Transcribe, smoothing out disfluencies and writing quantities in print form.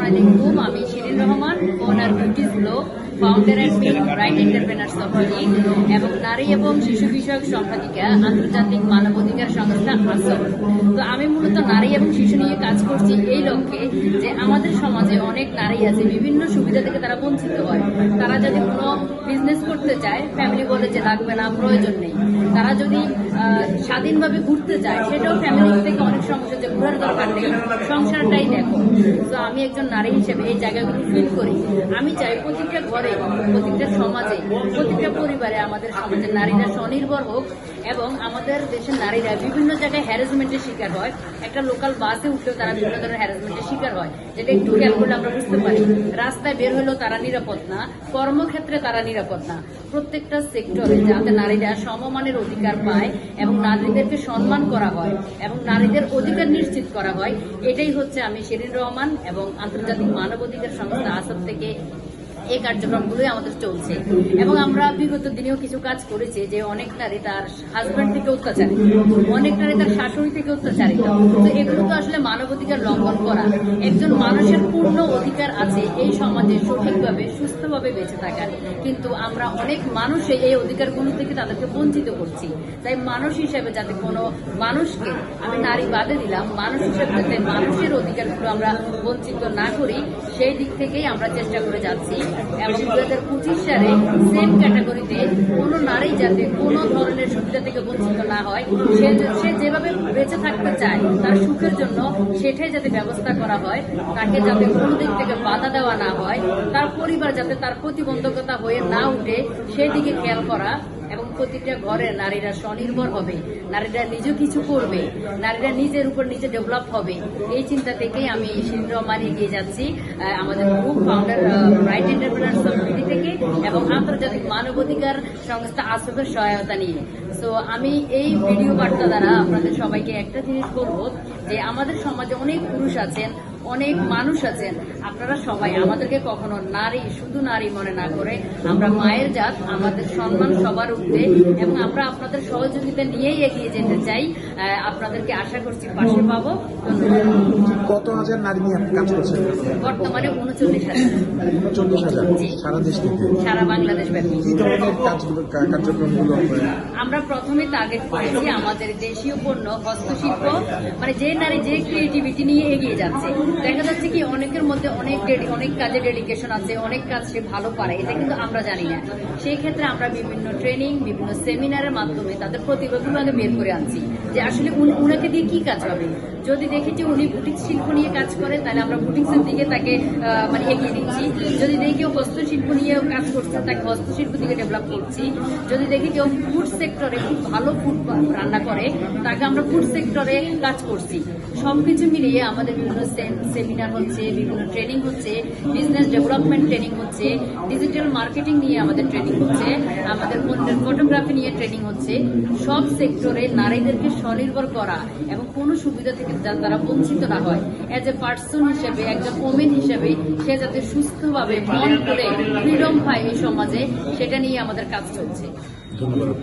আলাইকুম, আমি Shirin Rahman, owner beauties glow, founder and bright entrepreneurs company এবং নারী এবং শিশু বিষয়ক সম্পাদিকা আন্তর্জাতিক মানবাধিকার সংস্থা আসর। তো আমি মূলত নারী এবং শিশু নিয়ে কাজ করছি এই লক্ষ্যে যে আমাদের সমাজে অনেক নারী আছে বিভিন্ন সুবিধা থেকে তারা বঞ্চিত হয়। তারা যদি কোনো বিজনেস করতে চায়, ফ্যামিলি বলে যে লাগবে না, প্রয়োজন নেই। তারা যদি স্বাধীনভাবে ঘুরতে চায়, সেটাও ফ্যামিলি থেকে অনেক সমস্যা, যে ঘোরার দরকার নেই, সংসারটাই দেখো। তো আমি একজন নারী হিসেবে এই জায়গাগুলো ফিল করি। আমি চাই প্রতিটা ঘরে, প্রতিটা সমাজে, প্রতিটা পরিবারে আমাদের সমাজের নারীরা স্বনির্ভর হোক এবং আমাদের দেশের নারীরা বিভিন্ন জায়গায় হ্যারাসমেন্টের শিকার হয়। একটা লোকাল বাসে উঠলেও তারা বিভিন্ন ধরনের হ্যারাসমেন্টের শিকার হয়, যেটা একটু খেয়াল করলে আমরা বুঝতে পারি। রাস্তায় বের হলেও তারা নিরাপদ না, কর্মক্ষেত্রে তারা নিরাপদ না। প্রত্যেকটা সেক্টরে যাতে নারীরা সমমানের অধিকার পায় এবং নারীদেরকে সম্মান করা হয় এবং নারীদের অধিকার নিশ্চিত করা হয়, এটাই হচ্ছে আমি শিরিন রহমান এবং আন্তর্জাতিক মানবাধিকার সংস্থা আসর থেকে এই কার্যক্রমগুলোই আমাদের চলছে। এবং আমরা বিগত দিনেও কিছু কাজ করেছি, যে অনেক নারী তার হাজব্যান্ড থেকে অত্যাচারিত, অনেক নারী তার শাশুড়ি থেকে অত্যাচারিত। তো এগুলো তো আসলে মানবাধিকার লঙ্ঘন করা। একজন মানুষের পূর্ণ অধিকার আছে এই সমাজে সঠিকভাবে সুস্থভাবে বেঁচে থাকার, কিন্তু আমরা অনেক মানুষে এই অধিকারগুলো থেকে তাদেরকে বঞ্চিত করছি। তাই মানুষ হিসেবে যাতে কোনো মানুষকে, আমি নারী বাদে দিলাম, মানুষ হিসেবে যাতে মানুষের অধিকারগুলো আমরা বঞ্চিত না করি, সেই দিক থেকেই আমরা চেষ্টা করে যাচ্ছি। এবং 2025 সালে সেম ক্যাটাগরিতে কোনো নারী যাতে কোনো ধরনের সুবিধা থেকে বঞ্চিত না হয়, সে যেভাবে বেঁচে থাকতে চায় তার সুখের জন্য, সেটাই যাতে ব্যবস্থা করা হয়। তাকে যাতে কোনো দিক থেকে বাধা দেওয়া না হয়, তার পরিবার যাতে তার প্রতিবন্ধকতা হয়ে না উঠে, সেদিকে খেয়াল করা। এবং প্রতিটা ঘরে নারীরা স্বনির্ভর হবে, নারীরা নিজে কিছু করবে, নারীরা নিজের উপর নিজে ডেভেলপ হবে, এই চিন্তা থেকেই আমি শিরিন রহমান এগিয়ে যাচ্ছি আমাদের group founder bright entrepreneurs company থেকে এবং আন্তর্জাতিক মানবাধিকার সংস্থা আসরের সহায়তা নিয়ে। তো আমি এই ভিডিও বার্তা দ্বারা আপনাদের সবাইকে একটা জিনিস বলবো, যে আমাদের সমাজে অনেক পুরুষ আছেন, অনেক মানুষ আছেন, আপনারা সবাই আমাদেরকে কখনো নারী, শুধু নারী মনে না করে আমরা মায়ের জাত, আমাদের সম্মান সবার উঠবে এবং আমরা আপনাদের সহযোগিতা নিয়েই এগিয়ে যেতে চাই। আপনাদেরকে আশা করছি পাশে পাবো। কত হাজার নারী নিয়ে আপনি কাজ করছেন? বর্তমানে 39,000। 39,000 সারা দেশ থেকে, সারা বাংলাদেশ ব্যাপী। কি ধরনের কার্যক্রমগুলো? আমরা প্রথমে টার্গেট করেছি আমাদের দেশীয় পণ্য, হস্তশিল্প, মানে যে নারী যে ক্রিয়েটিভিটি নিয়ে এগিয়ে যাচ্ছে। দেখা যাচ্ছে কি অনেকের মধ্যে অনেক কাজে ডেডিকেশন আছে, অনেক কাজ সে ভালো পারে, এটা কিন্তু আমরা জানি না। সেই ক্ষেত্রে আমরা বিভিন্ন ট্রেনিং, বিভিন্ন সেমিনারের মাধ্যমে তাদের প্রতিভাগুলো আগে বের করে আনছি, যে আসলে উনাকে দিয়ে কি কাজ হবে। যদি দেখি যে উনি বুটিক শিল্প নিয়ে কাজ করে, তাহলে আমরা বুটিক্সের দিকে তাকে মানে এগিয়ে দিচ্ছি। যদি দেখি কেউ হস্তশিল্প নিয়ে কাজ করছে, তাকে হস্তশিল্প দিকে ডেভেলপ করছি। যদি দেখি কেউ ফুড সেক্টরে খুব ভালো ফুড রান্না করে, তাকে আমরা ফুড সেক্টরে কাজ করছি। সবকিছু মিলিয়ে আমাদের বিভিন্ন সেমিনার হচ্ছে, বিভিন্ন ট্রেনিং হচ্ছে, বিজনেস ডেভেলপমেন্ট ট্রেনিং হচ্ছে, ডিজিটাল মার্কেটিং নিয়ে আমাদের ট্রেনিং হচ্ছে, আমাদের ফটোগ্রাফি নিয়ে ট্রেনিং হচ্ছে। সব সেক্টরে নারীদেরকে স্বনির্ভর করা এবং কোনো সুবিধা থেকে যাতে তারা বঞ্চিত না হয়, এজ এ পার্সন হিসেবে, একজন ওমেন হিসেবে সে যাতে সুস্থভাবে মন করে ফ্রিডম পায় এই সমাজে, সেটা নিয়ে আমাদের কাজ চলছে। ধন্যবাদ।